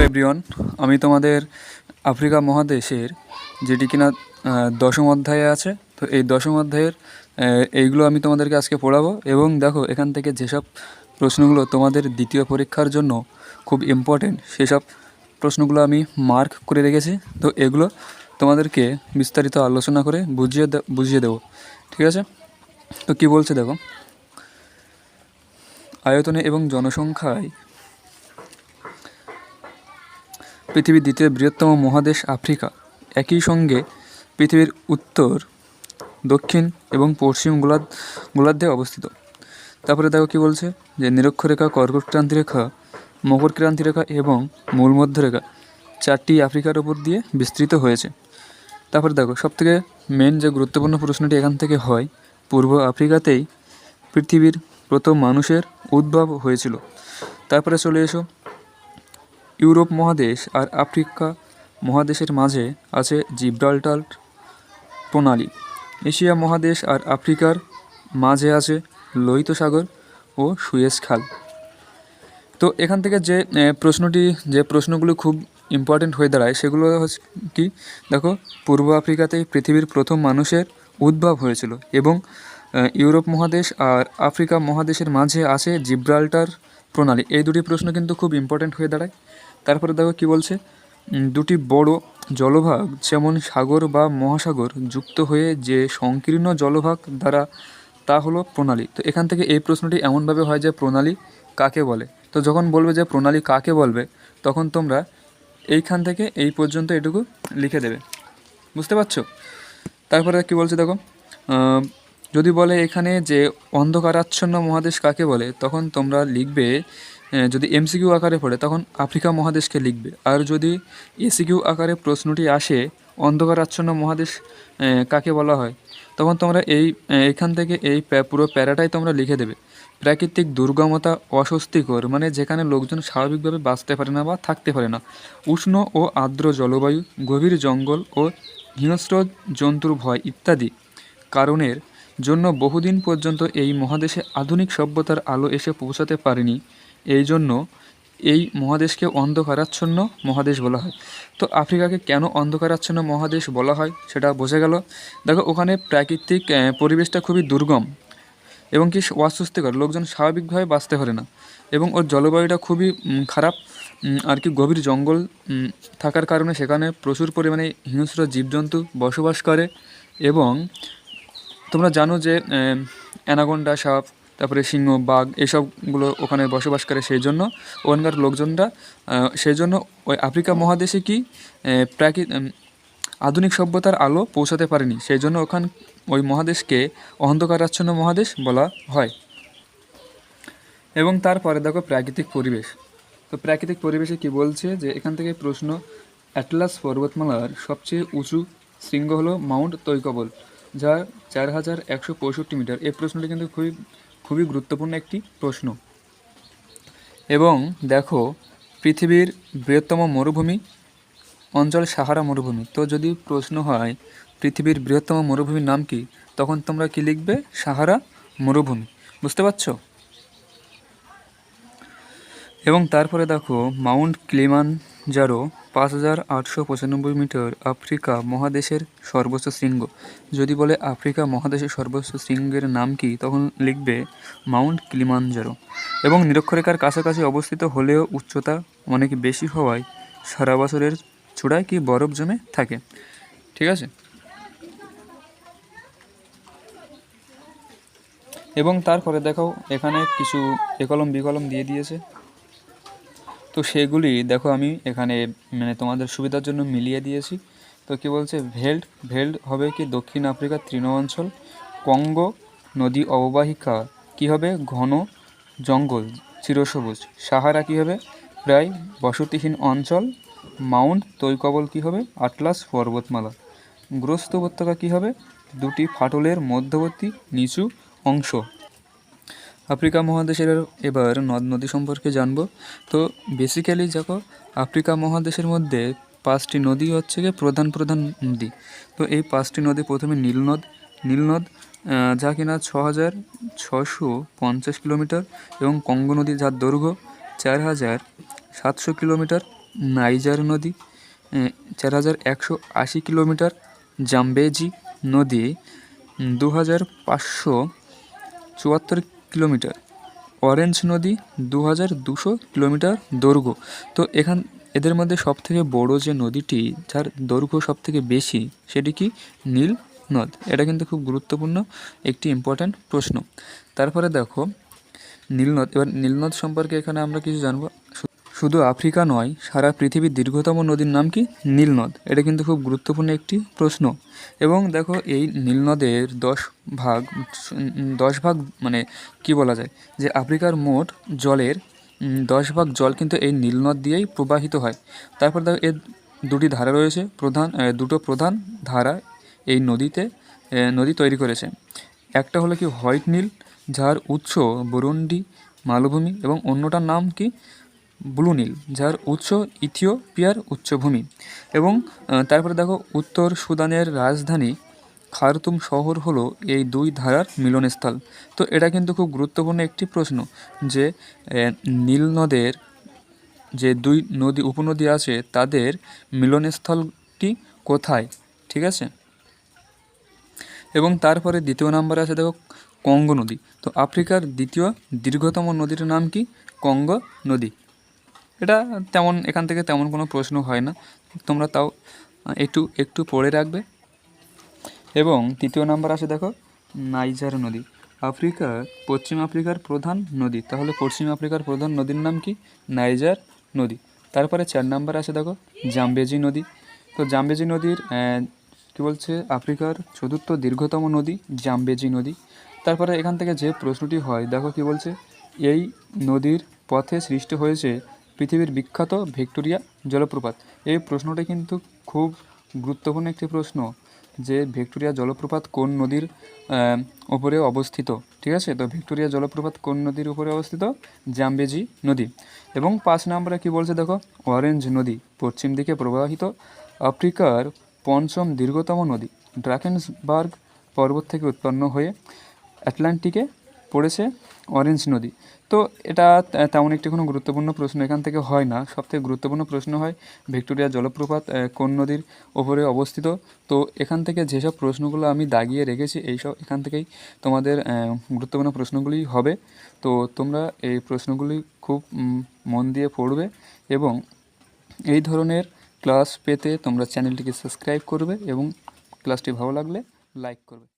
Hello everyone, আমি তোমাদের Africa মহাদেশের যেটি কিনা দশম অধ্যায়ে আছে। তো এই দশম অধ্যায়ের এইগুলো আমি তোমাদেরকে আজকে পড়াবো। এবং দেখো, এখান থেকে যেসব প্রশ্নগুলো তোমাদের দ্বিতীয় পরীক্ষার জন্য খুব ইম্পর্টেন্ট, সেসব প্রশ্নগুলো আমি মার্ক করে রেখেছি। তো এগুলো তোমাদেরকে বিস্তারিত আলোচনা করে বুঝিয়ে দেবো, ঠিক আছে? তো কি বলছে দেখো, আয়তনে এবং জনসংখ্যায় পৃথিবীর দ্বিতীয় বৃহত্তম মহাদেশ আফ্রিকা। একই সঙ্গে পৃথিবীর উত্তর, দক্ষিণ এবং পশ্চিম গোলার্ধে অবস্থিত। তারপরে দেখো কি বলছে, যে নিরক্ষরেখা, কর্কট ক্রান্তিরেখা, মকর ক্রান্তিরেখা এবং মূল মধ্যরেখা চারটি আফ্রিকার উপর দিয়ে বিস্তৃত হয়েছে। তারপরে দেখো, সবথেকে মেন যে গুরুত্বপূর্ণ প্রশ্নটি এখান থেকে হয়, পূর্ব আফ্রিকাতেই পৃথিবীর প্রথম মানুষের উদ্ভব হয়েছিল। তারপরে চলে এসো, ইউরোপ মহাদেশ আর আফ্রিকা মহাদেশের মাঝে আছে জিব্রাল্টার প্রণালী। এশিয়া মহাদেশ আর আফ্রিকার মাঝে আছে লোহিত সাগর ও সুয়েজ খাল। তো এখান থেকে যে প্রশ্নগুলো খুব ইম্পর্টেন্ট হয়ে দাঁড়ায় সেগুলো হচ্ছে কি, দেখো, পূর্ব আফ্রিকাতেই পৃথিবীর প্রথম মানুষের উদ্ভব হয়েছিল এবং ইউরোপ মহাদেশ আর আফ্রিকা মহাদেশের মাঝে আছে জিব্রাল্টার প্রণালী। এই দুটি প্রশ্ন কিন্তু খুব ইম্পর্টেন্ট হয়ে দাঁড়ায়। তারপরে দেখো কি বলছে, দুটি বড় জলভাগ যেমন সাগর বা মহাসাগর যুক্ত হয়ে যে সংকীর্ণ জলভাগ দ্বারা, তা হলো প্রণালী। তো এখান থেকে এই প্রশ্নটি এমনভাবে হয় যে প্রণালী কাকে বলে। তো যখন বলবে যে প্রণালী কাকে বলবে, তখন তোমরা এইখান থেকে এই পর্যন্ত এটুকু লিখে দেবে, বুঝতে পারছো? তারপরে কি বলছে দেখো, যদি বলে এখানে যে অন্ধকারাচ্ছন্ন মহাদেশ কাকে বলে, তখন তোমরা লিখবে, যদি এমসিকিউ আকারে পড়ে তখন আফ্রিকা মহাদেশকে লিখবে। আর যদি এসিকিউ আকারে প্রশ্নটি আসে অন্ধকারাচ্ছন্ন মহাদেশ কাকে বলা হয়, তখন তোমরা এইখান থেকে পুরো প্যারাটাই তোমরা লিখে দেবে। প্রাকৃতিক দুর্গমতা, অস্বস্তিকর, মানে যেখানে লোকজন স্বাভাবিকভাবে বাঁচতে পারে না বা থাকতে পারে না। উষ্ণ ও আর্দ্র জলবায়ু, গভীর জঙ্গল ও হিংস্র জন্তুর ভয় ইত্যাদি কারণের জন্য বহুদিন পর্যন্ত এই মহাদেশে আধুনিক সভ্যতার আলো এসে পৌঁছাতে পারেনি। এই জন্য এই মহাদেশকে অন্ধকারাচ্ছন্ন মহাদেশ বলা হয়। তো আফ্রিকাকে কেন অন্ধকারাচ্ছন্ন মহাদেশ বলা হয় সেটা বোঝা গেল। দেখো, ওখানে প্রাকৃতিক পরিবেশটা খুবই দুর্গম এবং কি অস্বস্তিকর, লোকজন স্বাভাবিকভাবে বাঁচতে পারে না, এবং ওর জলবায়ুটা খুবই খারাপ আর কি। গভীর জঙ্গল থাকার কারণে সেখানে প্রচুর পরিমাণে হিংস্র জীবজন্তু বসবাস করে। এবং তোমরা জানো যে অ্যানাকোন্ডা সাপ, তারপরে সিংহ, বাঘ, এসবগুলো ওখানে বসবাস করে। সেই জন্য ওখানকার লোকজনরা সেই জন্য ওই আফ্রিকা মহাদেশে কি আধুনিক সভ্যতার আলো পৌঁছাতে পারেনি। সেই জন্য ওই মহাদেশকে অন্ধকারাচ্ছন্ন মহাদেশ বলা হয়। এবং তারপরে দেখো প্রাকৃতিক পরিবেশ। তো প্রাকৃতিক পরিবেশে কি বলছে, যে এখান থেকে প্রশ্ন, অ্যাটলাস পর্বতমালার সবচেয়ে উঁচু শৃঙ্গ হলো মাউন্ট তৈকবল, যা 4165 মিটার। এই প্রশ্নটি কিন্তু খুবই গুরুত্বপূর্ণ একটি প্রশ্ন। এবং দেখো, পৃথিবীর বৃহত্তম মরুভূমি অঞ্চল সাহারা মরুভূমি। তো যদি প্রশ্ন হয় পৃথিবীর বৃহত্তম মরুভূমির নাম কি, তখন তোমরা কি লিখবে, সাহারা মরুভূমি, বুঝতে পারছো? এবং তারপরে দেখো, মাউন্ট কিলিমানজারো 5895 মিটার, আফ্রিকা মহাদেশের সর্বোচ্চ শৃঙ্গ। যদি বলে আফ্রিকা মহাদেশের সর্বোচ্চ শৃঙ্গের নাম কি, তখন লিখবে মাউন্ট কিলিমানজারো। এবং নিরক্ষরেখার কাছাকাছি অবস্থিত হলেও উচ্চতা অনেক বেশি হওয়ায় সারা বছরের চূড়ায় কি বরফ জমে থাকে, ঠিক আছে? এবং তারপরে দেখো, এখানে কিছু একলম বিকলম দিয়ে দিয়েছে। তো সেগুলি দেখো আমি এখানে মানে তোমাদের সুবিধার জন্য মিলিয়ে দিয়েছি। তো কি বলছে, ভেল্ড হবে কি দক্ষিণ আফ্রিকার তৃণ অঞ্চল। কঙ্গো নদী অববাহিকা কি হবে, ঘন জঙ্গল চিরসবুজ। সাহারা কি হবে, প্রায় বসতিহীন অঞ্চল। মাউন্ট তৈকবল কি হবে, আটলাস পর্বতমালা। গ্রস্ত উপত্যকা কী হবে, দুটি ফাটলের মধ্যবর্তী নিচু অংশ। আফ্রিকা মহাদেশের এবার নদ নদী সম্পর্কে জানব। তো বেসিক্যালি দেখো, আফ্রিকা মহাদেশের মধ্যে 5টি নদী হচ্ছে গিয়ে প্রধান নদী। তো এই 5টি নদী, প্রথমে নীলনদ যা কিনা 6650 কিলোমিটার, এবং কঙ্গো নদী যার দৈর্ঘ্য 4700 কিলোমিটার, নাইজার নদী 4180 কিলোমিটার, জাম্বেজি নদী 2574 কিলোমিটার, অরেঞ্জ নদী 2200 কিলোমিটার দৈর্ঘ্য। তো এদের মধ্যে সবথেকে বড় যে নদীটি যার দৈর্ঘ্য সবথেকে বেশি সেটি কি? নীল নদ। এটা কিন্তু খুব গুরুত্বপূর্ণ একটি ইম্পর্ট্যান্ট প্রশ্ন। তারপরে দেখো নীলনদ। এবার নীলনদ সম্পর্কে এখানে আমরা কিছু জানবো। শুধু আফ্রিকা নয়, সারা পৃথিবীর দীর্ঘতম নদীর নাম কি? নীলনদ। এটা কিন্তু খুব গুরুত্বপূর্ণ একটি প্রশ্ন। এবং দেখো এই নীলনদের 10 ভাগ মানে কি বলা যায় যে আফ্রিকার মোট জলের 10 ভাগ জল কিন্তু এই নীলনদ দিয়েই প্রবাহিত হয়। তারপর দেখো এর দুটি ধারা রয়েছে, দুটো প্রধান ধারা এই নদী তৈরি করেছে। একটা হলো কি হোয়াইট নীল, যার উৎস বুরুন্ডি মালভূমি, এবং অন্যটার নাম কি? ব্লু নীল, যার উৎস ইথিওপিয়ার উচ্চভূমি। এবং তারপরে দেখো উত্তর সুদানের রাজধানী খার্তুম শহর হলো এই দুই ধারার মিলনস্থল। তো এটা কিন্তু খুব গুরুত্বপূর্ণ একটি প্রশ্ন যে নীল নদের যে দুই উপনদী আছে তাদের মিলনস্থলটি কোথায়, ঠিক আছে। এবং তারপরে দ্বিতীয় নম্বরে আছে দেখো কঙ্গো নদী। তো আফ্রিকার দ্বিতীয় দীর্ঘতম নদীর নাম কি? কঙ্গো নদী। এটা এখান থেকে তেমন কোনো প্রশ্ন হয় না, তোমরা তাও একটু পড়ে রাখবে। এবং তৃতীয় নাম্বার আসে দেখো নাইজার নদী, পশ্চিম আফ্রিকার প্রধান নদী। তাহলে পশ্চিম আফ্রিকার প্রধান নদীর নাম কি? নাইজার নদী। তারপরে 4 নাম্বার আসে দেখো জাম্বেজি নদী। তো জাম্বেজি নদীর কী বলছে? আফ্রিকার চতুর্থ দীর্ঘতম নদী জাম্বেজি নদী। তারপরে এখান থেকে যে প্রশ্নটি হয় দেখো কি বলছে? এই নদীর পথে সৃষ্টি হয়েছে পৃথিবীর বিখ্যাত ভিক্টোরিয়া জলপ্রপাত। এই প্রশ্নটি কিন্তু খুব গুরুত্বপূর্ণ একটি প্রশ্ন যে ভিক্টোরিয়া জলপ্রপাত কোন নদীর ওপরে অবস্থিত, ঠিক আছে। তো ভিক্টোরিয়া জলপ্রপাত কোন নদীর উপরে অবস্থিত? জাম্বেজি নদী। এবং 5 নম্বরে কী বলছে দেখো অরেঞ্জ নদী পশ্চিম দিকে প্রবাহিত, আফ্রিকার পঞ্চম দীর্ঘতম নদী, ড্রাকেনসবার্গ পর্বত থেকে উৎপন্ন হয়ে আটলান্টিকে পড়েছে অরেঞ্জ নদী। তো এটা তেমন একটি কোনো গুরুত্বপূর্ণ প্রশ্ন এখান থেকে হয় না। সবথেকে গুরুত্বপূর্ণ প্রশ্ন হয় ভিক্টোরিয়া জলপ্রপাত কোন নদীর ওপরে অবস্থিত। তো এখান থেকে যেসব প্রশ্নগুলো আমি দাগিয়ে রেখেছি এখান থেকেই তোমাদের গুরুত্বপূর্ণ প্রশ্নগুলি হবে। তো তোমরা এই প্রশ্নগুলি খুব মন দিয়ে পড়বে এবং এই ধরনের ক্লাস পেতে তোমরা চ্যানেলটিকে সাবস্ক্রাইব করবে এবং ক্লাসটি ভালো লাগলে লাইক করবে।